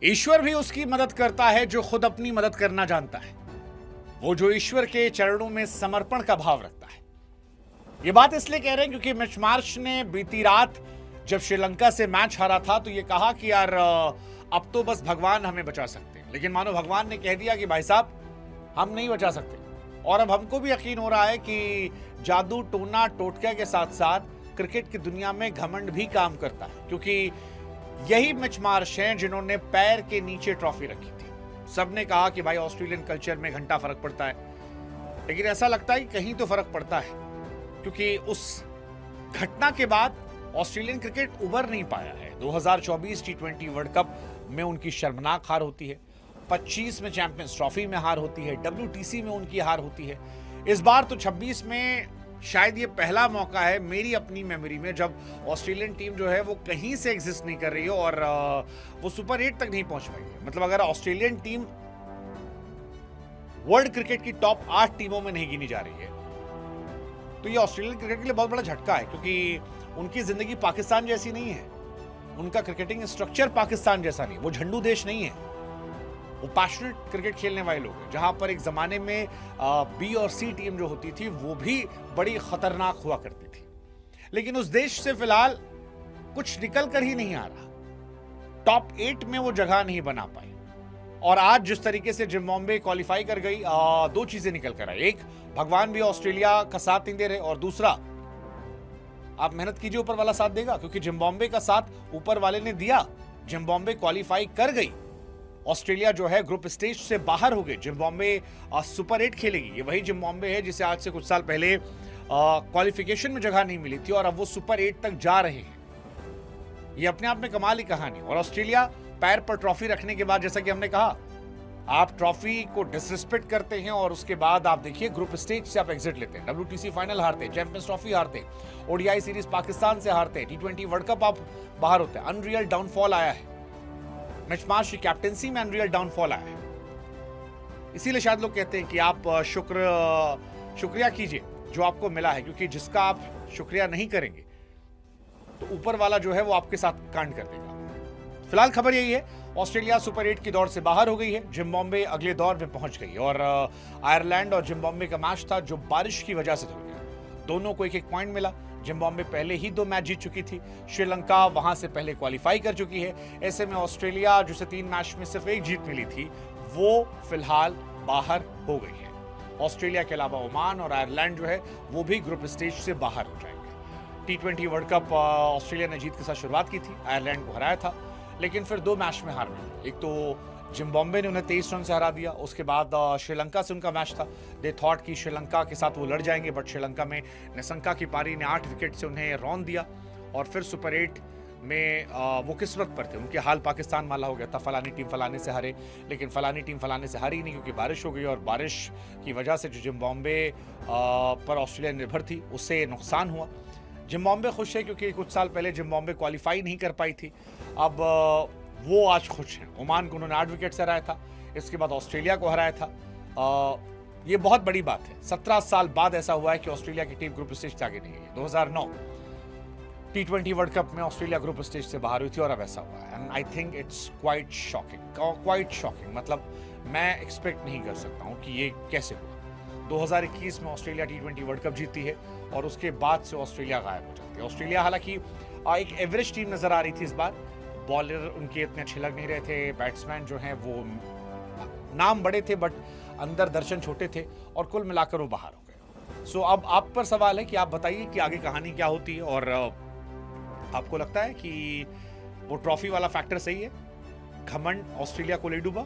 ईश्वर भी उसकी मदद करता है जो खुद अपनी मदद करना जानता है, वो जो ईश्वर के चरणों में समर्पण का भाव रखता है। ये बात इसलिए कह रहे हैं क्योंकि मिच मार्श ने बीती रात जब श्रीलंका से मैच हारा था तो ये कहा कि यार अब तो बस भगवान हमें बचा सकते हैं, लेकिन मानो भगवान ने कह दिया कि भाई साहब हम नहीं बचा सकते। और अब हमको भी यकीन हो रहा है कि जादू टोना टोटका के साथ साथ क्रिकेट की दुनिया में घमंड भी काम करता है, क्योंकि यही मिच मार्श हैं जिन्होंने पैर के नीचे ट्रॉफी रखी थी। सबने कहा कि भाई ऑस्ट्रेलियन कल्चर में घंटा फर्क पड़ता है, लेकिन ऐसा लगता है कि कहीं तो फर्क पड़ता है, क्योंकि उस घटना के बाद ऑस्ट्रेलियन क्रिकेट उबर नहीं पाया है। 2024 टी20 वर्ल्ड कप में उनकी शर्मनाक हार होती है, 25 में चैंपियंस ट्रॉफी में हार होती है, WTC में उनकी हार होती है। इस बार तो 26 में शायद ये पहला मौका है मेरी अपनी मेमोरी में जब ऑस्ट्रेलियन टीम जो है वो कहीं से एग्जिस्ट नहीं कर रही है और वो सुपर 8 तक नहीं पहुंच पाई है। मतलब अगर ऑस्ट्रेलियन टीम वर्ल्ड क्रिकेट की टॉप 8 टीमों में नहीं गिनी जा रही है तो ये ऑस्ट्रेलियन क्रिकेट के लिए बहुत बड़ा झटका है, क्योंकि उनकी जिंदगी पाकिस्तान जैसी नहीं है, उनका क्रिकेटिंग स्ट्रक्चर पाकिस्तान जैसा नहीं, वो झंडू देश नहीं है, वो पैशनेट क्रिकेट खेलने वाले लोग हैं। जहां पर एक जमाने में B और C टीम जो होती थी वो भी बड़ी खतरनाक हुआ करती थी, लेकिन उस देश से फिलहाल कुछ निकल कर ही नहीं आ रहा, टॉप 8 में वो जगह नहीं बना पाई। और आज जिस तरीके से जिम्बाब्वे क्वालिफाई कर गई, दो चीजें निकल कर आई, एक भगवान भी ऑस्ट्रेलिया का साथ नहीं दे रहे, और दूसरा आप मेहनत कीजिए, ऊपर वाला साथ देगा, क्योंकि जिम्बाब्वे का साथ ऊपर वाले ने दिया। जिम्बाब्वे क्वालिफाई कर गई, ऑस्ट्रेलिया जो है ग्रुप स्टेज से बाहर हो गई। जिम्बाब्वे सुपर 8 खेलेगी, ये वही जिम्बाब्वे है जिसे आज से कुछ साल पहले क्वालिफिकेशन में जगह नहीं मिली थी और अब वो सुपर 8 तक जा रहे हैं। ये अपने आप में कमाल की कहानी। और ऑस्ट्रेलिया पैर पर ट्रॉफी रखने के बाद, जैसा कि हमने कहा, आप ट्रॉफी को डिसरिस्पेक्ट करते हैं और उसके बाद आप देखिए ग्रुप स्टेज से आप एग्जिट लेते हैं, WTC फाइनल हारते हैं, चैंपियंस ट्रॉफी हारते हैं, ODI सीरीज पाकिस्तान से हारते हैं, टी20 वर्ल्ड कप आप बाहर होते हैं। अनरियल डाउनफॉल आया है, मिच मार्श की कैप्टेंसी में अनरियल डाउनफॉल आया है। इसीलिए शायद लोग कहते हैं कि आप शुक्रिया कीजिए जो आपको मिला है, क्योंकि जिसका आप शुक्रिया नहीं करेंगे तो ऊपर वाला जो है वो आपके साथ कांड कर देगा। फिलहाल खबर यही है, ऑस्ट्रेलिया सुपर 8 की दौड़ से बाहर हो गई है, जिम्बाब्वे अगले दौर में पहुंच गई और आयरलैंड और जिम्बाब्वे का मैच था जो बारिश की वजह से थम गया। दोनों को एक एक पॉइंट मिला। जिम्बाब्वे पहले ही 2 मैच जीत चुकी थी, श्रीलंका वहां से पहले क्वालिफाई कर चुकी है। ऐसे में ऑस्ट्रेलिया जिसे 3 मैच में सिर्फ 1 जीत मिली थी वो फिलहाल बाहर हो गई है। ऑस्ट्रेलिया के अलावा ओमान और आयरलैंड जो है वो भी ग्रुप स्टेज से बाहर हो जाएंगे। टी20 वर्ल्ड कप ऑस्ट्रेलिया ने जीत के साथ शुरुआत की थी, आयरलैंड को हराया था, लेकिन फिर 2 मैच में हार मिली। एक तो जिम्बाब्वे ने उन्हें 23 रन से हरा दिया, उसके बाद श्रीलंका से उनका मैच था। दे थॉट कि श्रीलंका के साथ वो लड़ जाएंगे, बट श्रीलंका में निशंका की पारी ने 8 विकेट से उन्हें रौंद दिया और फिर सुपर 8 में वो किस्मत पर थे। उनके हाल पाकिस्तान वाला हो गया था, फलानी टीम फलाने से हारे, लेकिन फलानी टीम फलाने से हारी नहीं, क्योंकि बारिश हो गई और बारिश की वजह से जो जिम्बाब्वे पर ऑस्ट्रेलिया निर्भर थी उससे नुकसान हुआ। जिम्बाब्वे खुश है क्योंकि कुछ साल पहले जिम्बाब्वे क्वालिफाई नहीं कर पाई थी, अब वो आज खुश हैं। ओमान को उन्होंने 8 विकेट से हराया था, इसके बाद ऑस्ट्रेलिया को हराया था। ये बहुत बड़ी बात है, 17 साल बाद ऐसा हुआ है कि ऑस्ट्रेलिया की टीम ग्रुप स्टेज से आगे नहीं गई। 2009 टी20 वर्ल्ड कप में ऑस्ट्रेलिया ग्रुप स्टेज से बाहर हुई थी और अब ऐसा हुआ है। And I think it's quite shocking. मतलब मैं एक्सपेक्ट नहीं कर सकता हूँ कि ये कैसे हुआ। 2021 में ऑस्ट्रेलिया टी20 वर्ल्ड कप जीतती है और उसके बाद से ऑस्ट्रेलिया गायब हो जाती है। ऑस्ट्रेलिया हालांकि एक एवरेज टीम नजर आ रही थी इस बार, बॉलर उनके इतने अच्छे लग नहीं रहे थे, बैट्समैन जो हैं वो नाम बड़े थे बट अंदर दर्शन छोटे थे और कुल मिलाकर वो बाहर हो गए। सो अब आप पर सवाल है कि आप बताइए कि आगे कहानी क्या होती है और आपको लगता है कि वो ट्रॉफी वाला फैक्टर सही है, घमंड ऑस्ट्रेलिया को ले डूबा?